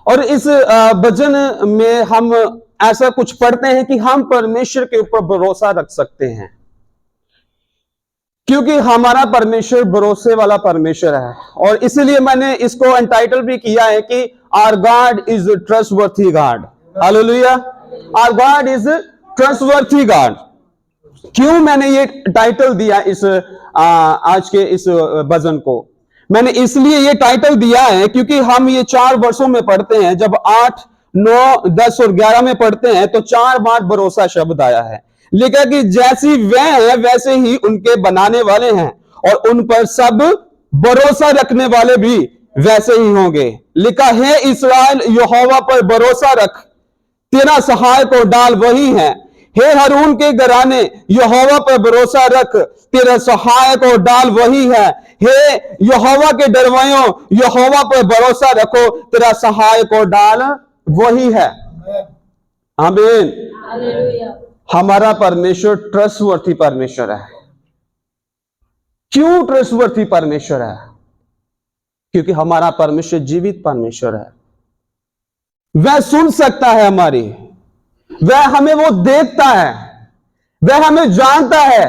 और इस भजन में हम ऐसा कुछ पढ़ते हैं कि हम परमेश्वर के ऊपर भरोसा रख सकते हैं, क्योंकि हमारा परमेश्वर भरोसे वाला परमेश्वर है। और इसलिए मैंने इसको एंटाइटल भी किया है कि our God is trustworthy God. Hallelujah, our God is trustworthy God. क्यों मैंने ये टाइटल दिया इस आज के इस भजन को? मैंने इसलिए ये टाइटल दिया है क्योंकि हम ये 4 वर्षों में पढ़ते हैं। जब 8, 9, 10 और 11 में पढ़ते हैं तो 4 बार भरोसा शब्द आया है। लिखा कि जैसी वह है वैसे ही उनके बनाने वाले हैं और उन पर सब भरोसा रखने वाले भी वैसे ही होंगे। लिखा है इस्राएल यहोवा पर भरोसा रख, तेरा सहायक और डाल वही है। हे हारून के घराने यहोवा पर भरोसा रख, तेरा सहायक और डाल वही है। हे यहोवा के डरवायों यहोवा पर भरोसा रखो, तेरा सहायक और डाल वही है। आमीन। हमारा परमेश्वर ट्रस्टवर्थी परमेश्वर है। क्यों ट्रस्टवर्थी परमेश्वर है? क्योंकि हमारा परमेश्वर जीवित परमेश्वर है। वह सुन सकता है हमारी, वह हमें वो देखता है, वह हमें जानता है।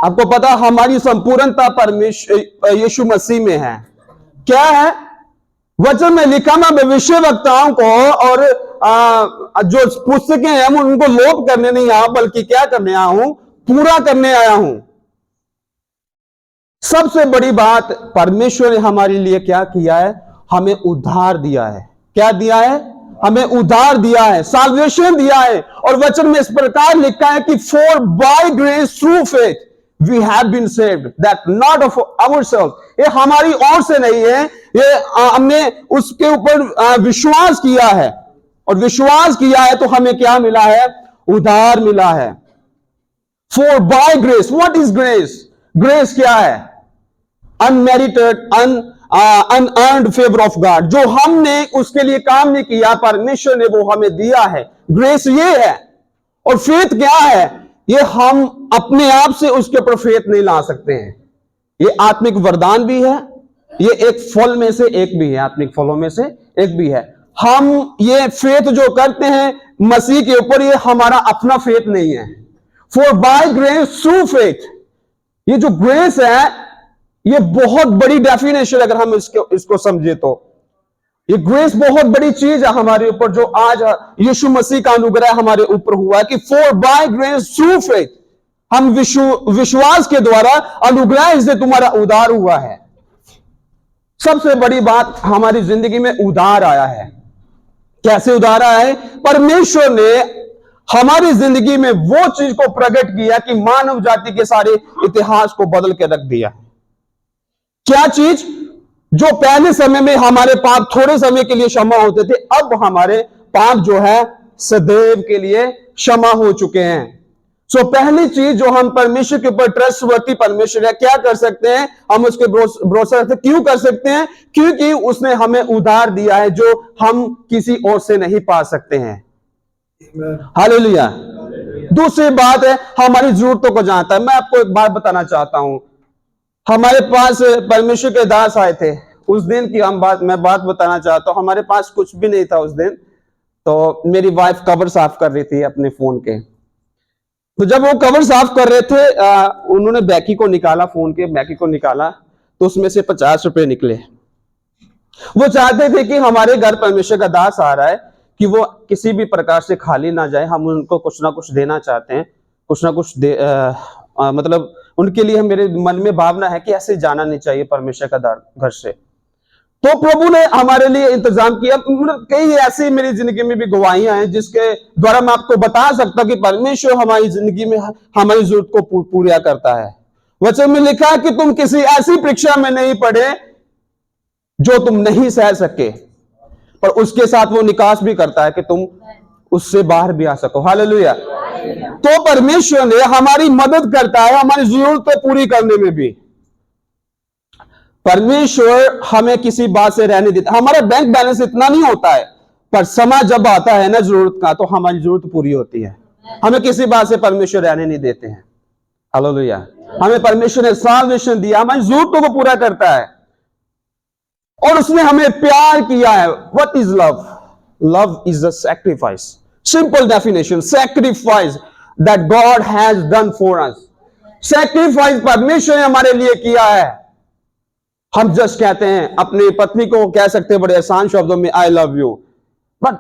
आपको पता हमारी संपूर्णता परमेश्वर यीशु मसीह में है। क्या है? वचन में लिखा, मैं भविष्य वक्ताओं को और जो पुस्तकें हैं उनको लोप करने नहीं आया, बल्कि क्या करने आया हूं? पूरा करने आया हूं। सबसे बड़ी बात, परमेश्वर ने हमारे लिए क्या किया है? हमें उद्धार दिया है। क्या दिया है? हमें उद्धार दिया है, साल्वेशन दिया है। और वचन में इस प्रकार लिखा है कि for by grace through faith we have been saved, that not of ourself. ये हमारी ओर से नहीं है, ये हमने उसके ऊपर विश्वास किया है। और विश्वास किया है तो हमें क्या मिला है? उद्धार मिला है। For by grace, what is grace? Grace क्या है? Unmerited, unearned favour of God. जो हमने उसके लिए काम नहीं किया, परमेश्वर ने वो हमें दिया है। ग्रेस ये है। और फेथ क्या है? ये हम अपने आप से उसके ऊपर फेथ नहीं ला सकते हैं। ये आत्मिक वरदान भी है, ये एक फल में से एक भी है, आत्मिक फलों में से एक भी है। हम ये फेथ जो करते हैं मसीह के ऊपर, ये हमारा अपना फेथ नहीं है। For by grace through faith, ये जो ग्रेस है ये बहुत बड़ी डेफिनेशन, अगर हम इसको समझे तो ये ग्रेस बहुत बड़ी चीज है हमारे ऊपर, जो आज यीशु मसीह का अनुग्रह हमारे ऊपर हुआ है कि for by grace through faith, हम विश्वास के द्वारा अनुग्रह से तुम्हारा उद्धार हुआ है। सबसे बड़ी बात, हमारी जिंदगी में उद्धार आया है। कैसे उद्धार आया है? परमेश्वर ने हमारी जिंदगी में वो चीज को प्रकट किया कि मानव जाति के सारे इतिहास को बदल के रख दिया। क्या चीज? जो पहले समय में हमारे पाप थोड़े समय के लिए क्षमा होते थे, अब हमारे पाप जो है सदैव के लिए क्षमा हो चुके हैं। सो पहली चीज, जो हम परमेश्वर के ऊपर ट्रस्टवर्थी परमेश्वर है, क्या कर सकते हैं? हम उसके भरोसा रखते। क्यों कर सकते हैं? क्योंकि उसने हमें उद्धार दिया है जो हम किसी और से नहीं पा सकते हैं। हालेलुया। दूसरी बात है, हमारी जरूरतों को जानता है। मैं आपको एक बात बताना चाहता हूं। हमारे पास परमेश्वर के दास आए थे उस दिन की मैं बात बताना चाहता हूं। हमारे पास कुछ भी नहीं था उस दिन, तो मेरी वाइफ कवर साफ कर रही थी अपने फोन के। तो जब वो कवर साफ कर रहे थे, उन्होंने बैकी को निकाला, फोन के बैकी को निकाला, तो उसमें से 50 रुपए निकले। वो चाहते थे कि हमारे घर परमेश्वर का दास आ रहा है कि वो किसी भी प्रकार से खाली ना जाए। हम उनको कुछ ना कुछ देना चाहते हैं, कुछ ना कुछ मतलब उनके लिए मेरे मन में भावना है कि ऐसे जाना नहीं चाहिए परमेश्वर का घर से। तो प्रभु ने हमारे लिए इंतजाम किया। कई ऐसी मेरी जिंदगी में भी गवाहियां हैं जिसके द्वारा मैं आपको बता सकता कि परमेश्वर हमारी जिंदगी में हमारी जरूरत को पूरा करता है। वचन में लिखा है कि तुम किसी ऐसी परीक्षा में नहीं पड़े जो तुम नहीं सह सके, पर उसके साथ वो निकास भी करता है कि तुम उससे बाहर भी आ सको। हालेलुया। तो परमेश्वर ने हमारी मदद करता है हमारी जरूरतें पूरी करने में भी। परमेश्वर हमें किसी बात से रहने देता। हमारा बैंक बैलेंस इतना नहीं होता है, पर समय जब आता है ना जरूरत का, तो हमारी जरूरत पूरी होती है। हमें किसी बात से परमेश्वर रहने नहीं देते हैं। हालेलुया। हमें परमेश्वर ने साल्वेशन दिया, हमारी जरूरतों को पूरा करता है। और उसने हमें प्यार किया है। What is love? Love is a sacrifice. Simple definition, sacrifice that God has done for us. Sacrifice परमेश्वर ने हमारे लिए किया है। हम जस्ट कहते हैं, अपनी पत्नी को कह सकते हैं बड़े आसान शब्दों में, आई लव यू, बट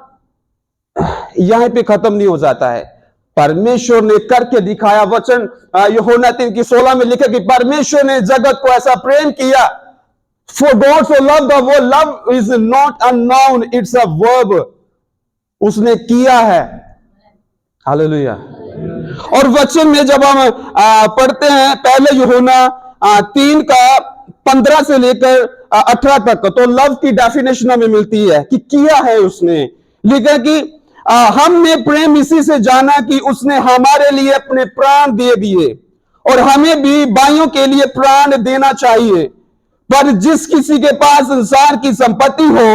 यहां पे खत्म नहीं हो जाता है। परमेश्वर ने करके दिखाया। वचन यूहन्ना 3:16 में लिखा कि परमेश्वर ने जगत को ऐसा प्रेम किया। For God so loved the world, love is not a noun, it's a verb. उसने किया है। हालेलुया। और वचन में जब हम पढ़ते हैं पहले यूहन्ना 3:15 से लेकर 18 तक, तो लव की डेफिनेशन हमें मिलती है कि किया है उसने। लिखा कि हमने प्रेम इसी से जाना कि उसने हमारे लिए अपने प्राण दे दिए, और हमें भी भाइयों के लिए प्राण देना चाहिए। पर जिस किसी के पास संसार की संपत्ति हो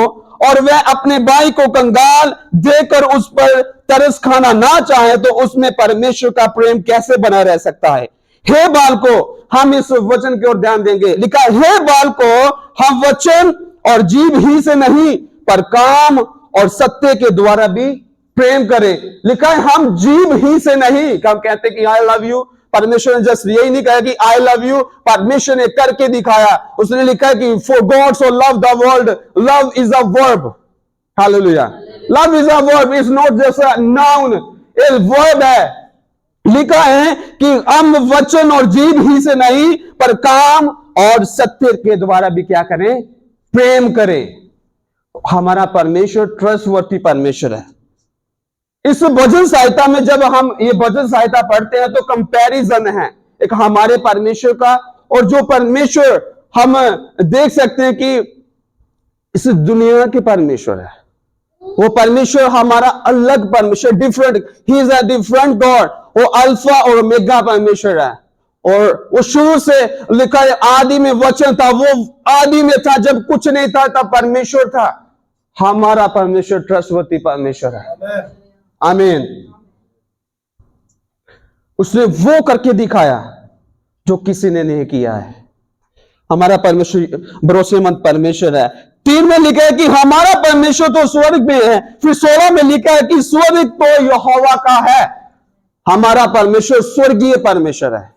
और वह अपने भाई को कंगाल देकर उस पर तरस खाना ना चाहे, तो उसमें परमेश्वर का प्रेम कैसे बना रह सकता है? हे बालको, हम इस वचन की ओर ध्यान देंगे। लिखा, हे बालको, हम वचन और जीव ही से नहीं पर काम और सत्य के द्वारा भी प्रेम करें। लिखा है हम जीव ही से नहीं। हम कहते कि आई लव यू, परमेश्वर ने जस्ट यही नहीं कहा कि आई लव यू, परमेश्वर ने करके दिखाया। उसने लिखा है कि for God so love the world, love is a verb. Hallelujah. Love is a verb, is not just a noun, एक वर्ब है। लिखा है कि हम वचन और जीव ही से नहीं पर काम और सत्य के द्वारा भी क्या करें? प्रेम करें। हमारा परमेश्वर ट्रस्टवर्थी परमेश्वर है। इस भजन सहायता में जब हम ये भजन सहायता पढ़ते हैं तो कंपैरिजन है एक हमारे परमेश्वर का और जो परमेश्वर हम देख सकते हैं कि इस दुनिया के परमेश्वर है। वो परमेश्वर हमारा अलग परमेश्वर, different, he is a different God. वो अल्फा और ओमेगा परमेश्वर है। और वो शुरू से लिखा है आदि में वचन था, वो आदि में था, जब कुछ नहीं था तब परमेश्वर था। हमारा परमेश्वर ट्रस्टवर्दी परमेश्वर है। आमीन। उसने वो करके दिखाया जो किसी ने नहीं किया है। हमारा परमेश्वर भरोसेमंद परमेश्वर है। 3 में लिखा है कि हमारा परमेश्वर तो स्वर्ग में है। फिर 16 में लिखा है कि स्वर्ग तो यहोवा का है। हमारा परमेश्वर स्वर्गीय परमेश्वर है।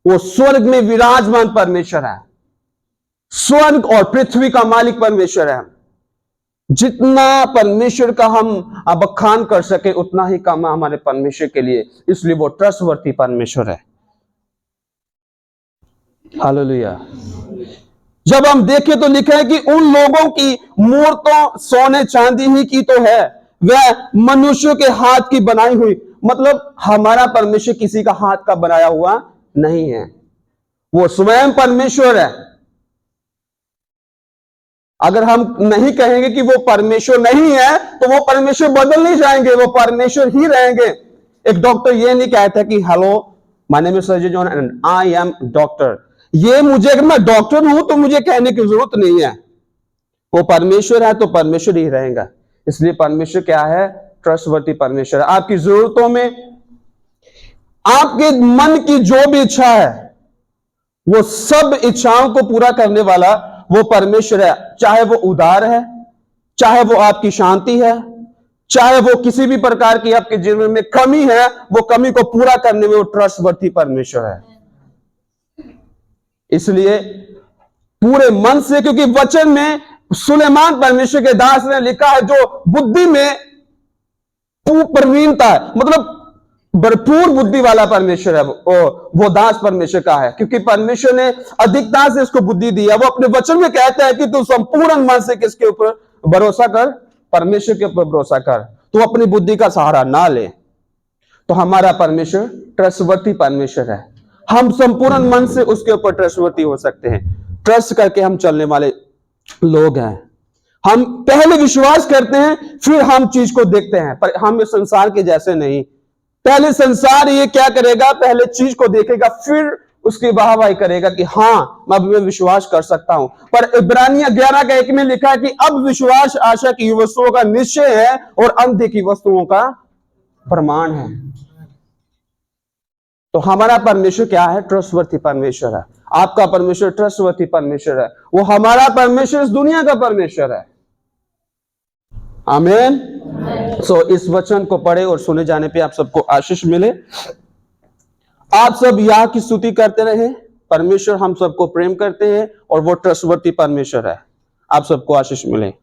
वो स्वर्ग में विराजमान परमेश्वर है। स्वर्ग और पृथ्वी का मालिक परमेश्वर है। जितना परमेश्वर का हम बखान कर सके उतना ही कम हमारे परमेश्वर के लिए, इसलिए वो ट्रस्टवर्थी परमेश्वर है। हालेलुया। जब हम देखें तो लिखा है कि उन लोगों की मूर्तों सोने चांदी ही की तो है, वह मनुष्य के हाथ की बनाई हुई। मतलब हमारा परमेश्वर किसी का हाथ का बनाया हुआ नहीं है, वो स्वयं परमेश्वर है। अगर हम नहीं कहेंगे कि वो परमेश्वर नहीं है तो वो परमेश्वर बदल नहीं जाएंगे, वो परमेश्वर ही रहेंगे। एक डॉक्टर ये नहीं कहता कि hello my name is surgeon John and I am doctor. ये मुझे, अगर मैं डॉक्टर हूं तो मुझे कहने की जरूरत नहीं है। वो परमेश्वर है तो परमेश्वर ही रहेगा। इसलिए परमेश्वर क्या है? ट्रस्टवर्दी परमेश्वर है। आपकी जरूरतों में, आपके मन की जो भी इच्छा है, वो सब इच्छाओं को पूरा करने वाला वो परमेश्वर है। चाहे वो उदार है, चाहे वो आपकी शांति है, चाहे वो किसी भी प्रकार की आपके जीवन में कमी है, वो कमी को पूरा करने में वो ट्रस्टवर्थी परमेश्वर है। इसलिए पूरे मन से, क्योंकि वचन में सुलेमान परमेश्वर के दास ने लिखा है जो बुद्धि में प्रवीणता है, मतलब भरपूर बुद्धि वाला परमेश्वर है, वो दास परमेश्वर का है। क्योंकि परमेश्वर ने अधिकता से इसको बुद्धि दी है। वो अपने वचन में कहता है कि तू संपूर्ण मन से किसके ऊपर भरोसा कर? परमेश्वर के ऊपर भरोसा कर। तू अपनी बुद्धि का सहारा ना ले। तो हमारा परमेश्वर ट्रस्टवर्थी परमेश्वर है। हम संपूर्ण मन से उसके ऊपर ट्रस्टवर्थी हो सकते हैं। ट्रस्ट करके हम चलने वाले लोग हैं। हम पहले विश्वास करते हैं, फिर हम चीज को देखते हैं, पर हम इस संसार के जैसे नहीं। पहले संसार ये क्या करेगा? पहले चीज को देखेगा, फिर उसकी वाहवाही करेगा कि हाँ मैं विश्वास कर सकता हूं। पर इब्रानियन 11:1 में लिखा है कि अब विश्वास आशा की वस्तुओं का निश्चय है और अनदेखी वस्तुओं का प्रमाण है। तो हमारा परमेश्वर क्या है? ट्रस्टवर्थी परमेश्वर है। आपका परमेश्वर ट्रस्टवर्थी परमेश्वर है। वो हमारा परमेश्वर इस दुनिया का परमेश्वर है। आमीन। सो इस वचन को पढ़े और सुने जाने पे आप सबको आशीष मिले। आप सब यहाँ की स्तुति करते रहे। परमेश्वर हम सबको प्रेम करते हैं और वो ट्रस्टवर्थी परमेश्वर है। आप सबको आशीष मिले।